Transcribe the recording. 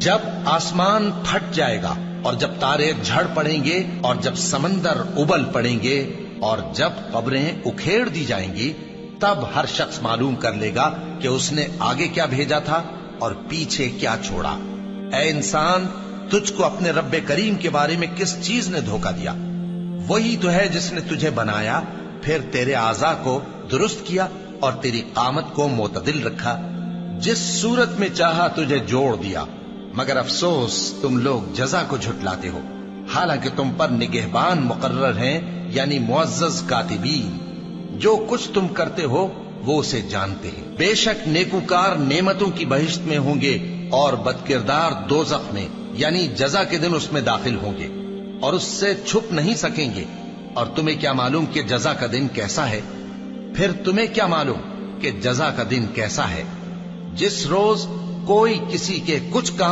جب آسمان پھٹ جائے گا اور جب تارے جھڑ پڑیں گے اور جب سمندر ابل پڑیں گے اور جب قبریں اکھیڑ دی جائیں گی، تب ہر شخص معلوم کر لے گا کہ اس نے آگے کیا بھیجا تھا اور پیچھے کیا چھوڑا۔ اے انسان، تجھ کو اپنے رب کریم کے بارے میں کس چیز نے دھوکہ دیا؟ وہی تو ہے جس نے تجھے بنایا، پھر تیرے اعضاء کو درست کیا اور تیری قامت کو معتدل رکھا، جس صورت میں چاہا تجھے جوڑ دیا۔ مگر افسوس تم لوگ جزا کو جھٹلاتے ہو، حالانکہ تم پر نگہبان مقرر ہیں، یعنی معزز کاتبین۔ جو کچھ تم کرتے ہو وہ اسے جانتے ہیں۔ بے شک نیکوکار نعمتوں کی بہشت میں ہوں گے اور بدکردار دوزخ میں، یعنی جزا کے دن اس میں داخل ہوں گے اور اس سے چھپ نہیں سکیں گے۔ اور تمہیں کیا معلوم کہ جزا کا دن کیسا ہے؟ پھر تمہیں کیا معلوم کہ جزا کا دن کیسا ہے؟ جس روز کوئی کسی کے کچھ کام